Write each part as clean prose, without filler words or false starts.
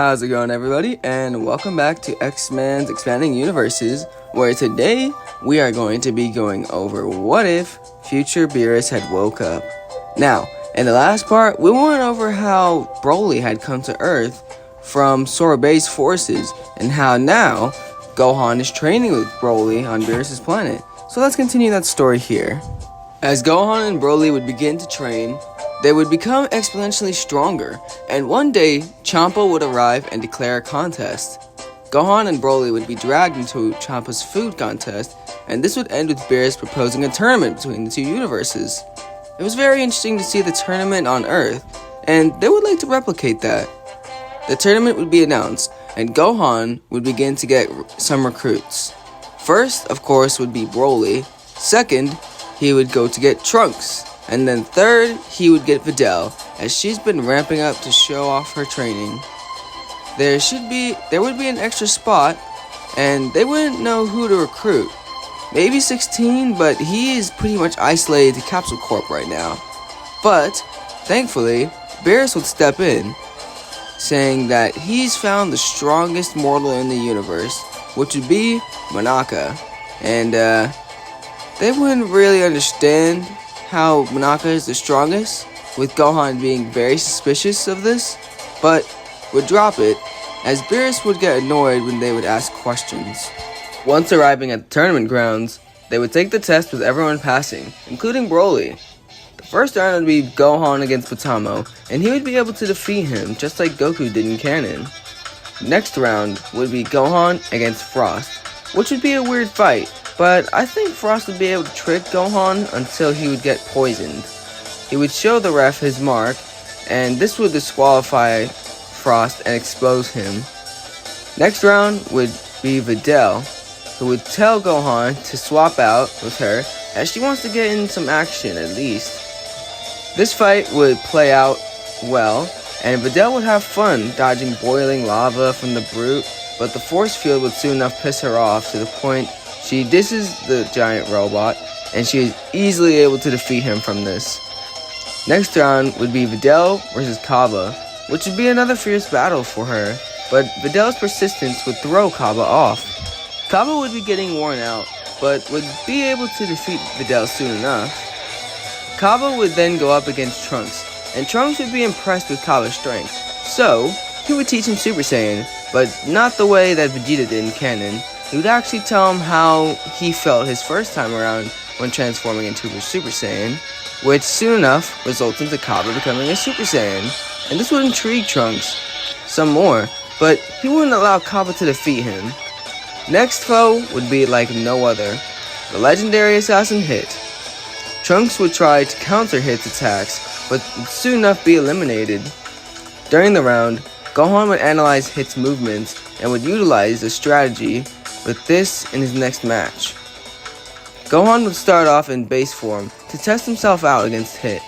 How's it going, everybody? And welcome back to X-Men's Expanding Universes, where today we are going to be going over what if future BEERUS had woke up. Now, in the last part, we went over how Broly had come to Earth from Sorbet's forces, and how now Gohan is training with Broly on BEERUS' planet. So let's continue that story here. As Gohan and Broly would begin to train, they would become exponentially stronger, and one day, Champa would arrive and declare a contest. Gohan and Broly would be dragged into Champa's food contest, and this would end with BEERUS proposing a tournament between the two universes. It was very interesting to see the tournament on Earth, and they would like to replicate that. The tournament would be announced, and Gohan would begin to get some recruits. First, of course, would be Broly. Second, he would go to get Trunks. And then third, he would get Videl, as she's been ramping up to show off her training. There would be an extra spot, and they wouldn't know who to recruit. Maybe 16, but he is pretty much isolated to Capsule Corp right now. But, thankfully, BEERUS would step in, saying that he's found the strongest mortal in the universe, which would be Monaka. And, they wouldn't really understand how Monaka is the strongest, with Gohan being very suspicious of this, but would drop it, as BEERUS would get annoyed when they would ask questions. Once arriving at the tournament grounds, they would take the test with everyone passing, including Broly. The first round would be Gohan against Potamo, and he would be able to defeat him just like Goku did in canon. Next round would be Gohan against Frost, which would be a weird fight, but I think Frost would be able to trick Gohan until he would get poisoned. He would show the ref his mark, and this would disqualify Frost and expose him. Next round would be Videl, who would tell Gohan to swap out with her, as she wants to get in some action at least. This fight would play out well, and Videl would have fun dodging boiling lava from the brute, but the force field would soon enough piss her off to the point she disses the giant robot, and she is easily able to defeat him from this. Next round would be Videl versus Kaba, which would be another fierce battle for her, but Videl's persistence would throw Kaba off. Kaba would be getting worn out, but would be able to defeat Videl soon enough. Kaba would then go up against Trunks, and Trunks would be impressed with Kaba's strength, so he would teach him Super Saiyan, but not the way that Vegeta did in canon. He would actually tell him how he felt his first time around when transforming into a Super Saiyan, which soon enough results into Kaba becoming a Super Saiyan. And this would intrigue Trunks some more, but he wouldn't allow Kaba to defeat him. Next foe would be like no other, the legendary assassin Hit. Trunks would try to counter Hit's attacks, but would soon enough be eliminated. During the round, Gohan would analyze Hit's movements and would utilize the strategy with this in his next match. Gohan would start off in base form to test himself out against Hit.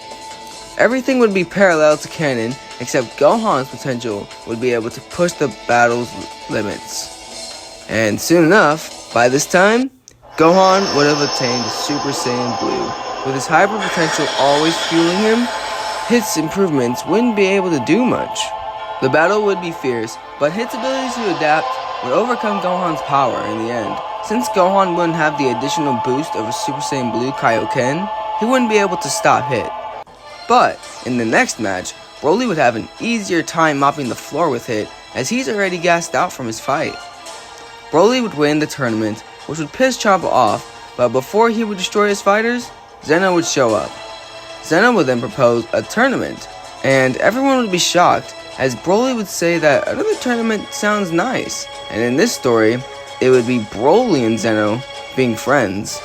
Everything would be parallel to canon, except Gohan's potential would be able to push the battle's limits. And soon enough, by this time, Gohan would have attained Super Saiyan Blue. With his hyper potential always fueling him, Hit's improvements wouldn't be able to do much. The battle would be fierce, but Hit's ability to adapt would overcome Gohan's power in the end. Since Gohan wouldn't have the additional boost of a Super Saiyan Blue Kaioken, he wouldn't be able to stop Hit. But in the next match, Broly would have an easier time mopping the floor with Hit, as he's already gassed out from his fight. Broly would win the tournament, which would piss Champa off, but before he would destroy his fighters, Zeno would show up. Zeno would then propose a tournament, and everyone would be shocked, as Broly would say that another tournament sounds nice, and in this story, it would be Broly and Zeno being friends.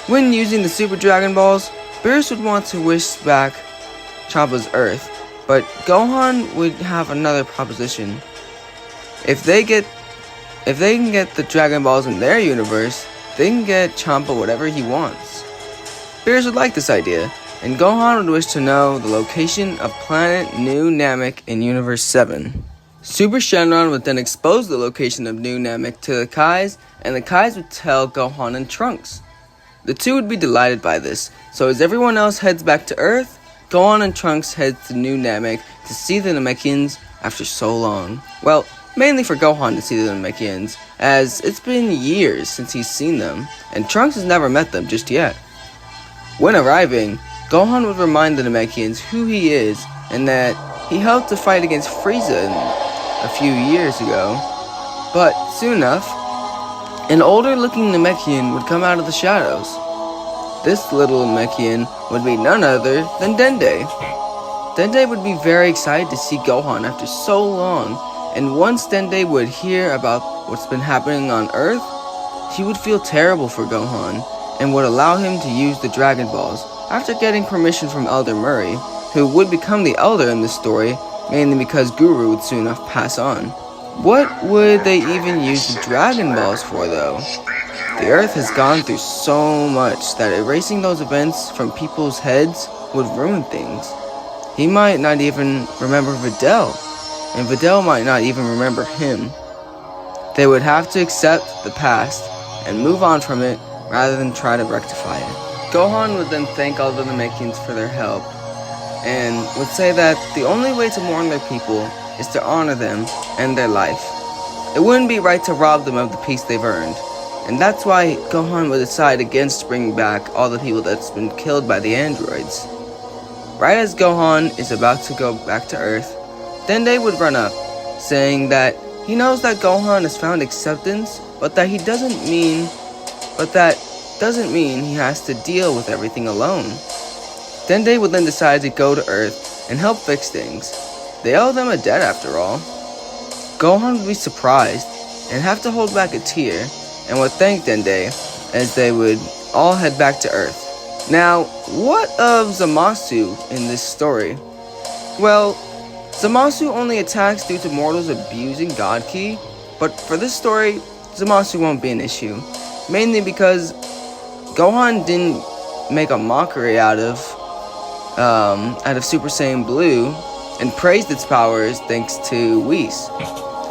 When using the Super Dragon Balls, BEERUS would want to wish back Champa's Earth, but Gohan would have another proposition. If they can get the Dragon Balls in their universe, they can get Champa whatever he wants. BEERUS would like this idea, and Gohan would wish to know the location of planet New Namek in Universe 7. Super Shenron would then expose the location of New Namek to the Kais, and the Kais would tell Gohan and Trunks. The two would be delighted by this, so as everyone else heads back to Earth, Gohan and Trunks head to New Namek to see the Namekians after so long. Well, mainly for Gohan to see the Namekians, as it's been years since he's seen them, and Trunks has never met them just yet. When arriving, Gohan would remind the Namekians who he is and that he helped to fight against Frieza a few years ago. But soon enough, an older-looking Namekian would come out of the shadows. This little Namekian would be none other than Dende. Dende would be very excited to see Gohan after so long, and once Dende would hear about what's been happening on Earth, he would feel terrible for Gohan, and would allow him to use the Dragon Balls after getting permission from Elder Murray, who would become the Elder in this story, mainly because Guru would soon enough pass on. What would they even use the Dragon Balls for, though? The Earth has gone through so much that erasing those events from people's heads would ruin things. He might not even remember Videl, and Videl might not even remember him. They would have to accept the past and move on from it rather than try to rectify it. Gohan would then thank all the Namekians for their help, and would say that the only way to mourn their people is to honor them and their life. It wouldn't be right to rob them of the peace they've earned, and that's why Gohan would decide against bringing back all the people that's been killed by the androids. Right as Gohan is about to go back to Earth, Dende would run up, saying that he knows that Gohan has found acceptance, but that doesn't mean he has to deal with everything alone. Dende would then decide to go to Earth and help fix things. They owe them a debt after all. Gohan would be surprised and have to hold back a tear, and would thank Dende as they would all head back to Earth. Now, what of Zamasu in this story? Well, Zamasu only attacks due to mortals abusing God Ki, but for this story, Zamasu won't be an issue, mainly because Gohan didn't make a mockery out of Super Saiyan Blue and praised its powers thanks to Whis.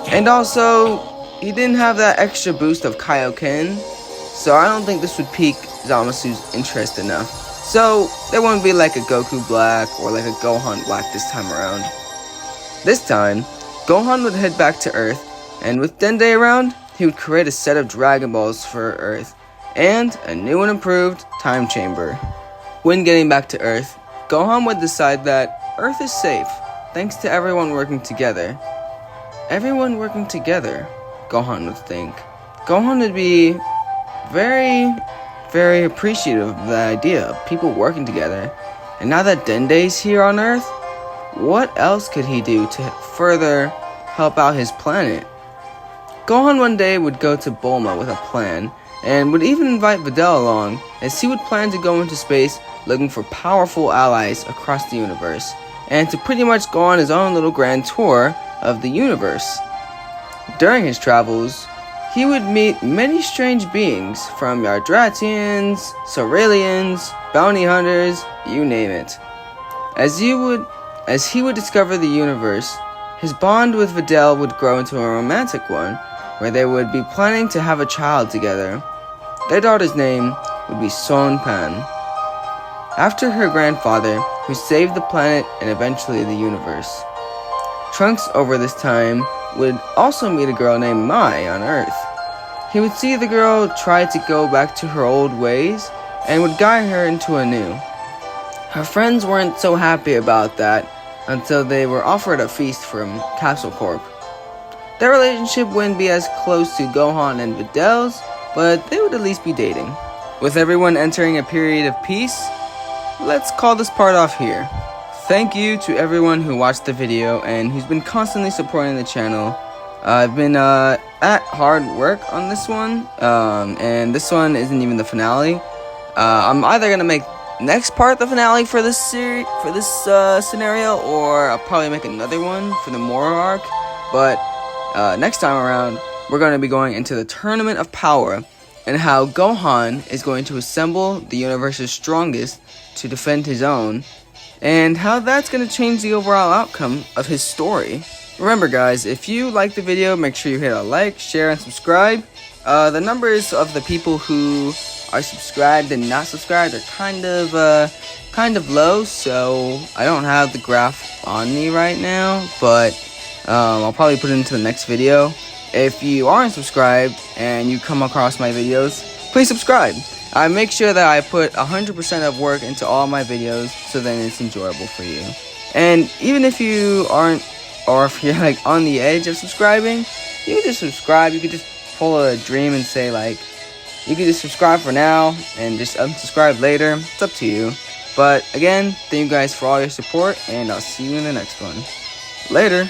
And also, he didn't have that extra boost of Kaioken, so I don't think this would pique Zamasu's interest enough. So, there won't be like a Goku Black or like a Gohan Black this time around. This time, Gohan would head back to Earth, and with Dende around, he would create a set of Dragon Balls for Earth, and a new and improved time chamber. When getting back to Earth, Gohan would decide that Earth is safe, thanks to everyone working together. Everyone working together, Gohan would think. Gohan would be very, very appreciative of the idea of people working together. And now that Dende's here on Earth, what else could he do to further help out his planet? Gohan one day would go to Bulma with a plan, and would even invite Videl along, as he would plan to go into space looking for powerful allies across the universe, and to pretty much go on his own little grand tour of the universe. During his travels, he would meet many strange beings, from Yardratians, Sauralians, bounty hunters, you name it. As he would discover the universe, his bond with Videl would grow into a romantic one, where they would be planning to have a child together. Their daughter's name would be Son Pan, after her grandfather, who saved the planet and eventually the universe. Trunks, over this time, would also meet a girl named Mai on Earth. He would see the girl try to go back to her old ways, and would guide her into a new. Her friends weren't so happy about that until they were offered a feast from Capsule Corp. Their relationship wouldn't be as close to Gohan and Videl's, but they would at least be dating. With everyone entering a period of peace, let's call this part off here. Thank you to everyone who watched the video and who's been constantly supporting the channel. I've been at hard work on this one, and this one isn't even the finale. I'm either gonna make next part the finale for this scenario, or I'll probably make another one for the Moro arc. But next time around, we're going to be going into the Tournament of Power, and how Gohan is going to assemble the universe's strongest to defend his own, and how that's going to change the overall outcome of his story. Remember guys, if you like the video, make sure you hit a like, share, and subscribe. The numbers of the people who are subscribed and not subscribed are kind of low, so I don't have the graph on me right now, but I'll probably put it into the next video. If you aren't subscribed and you come across my videos, please subscribe. I make sure that I put 100% of work into all my videos, so then it's enjoyable for you. And even if you aren't, or if you're like on the edge of subscribing, you can just subscribe. You can just pull a dream and say like, you can just subscribe for now and just unsubscribe later. It's up to you. But again, thank you guys for all your support, and I'll see you in the next one. Later.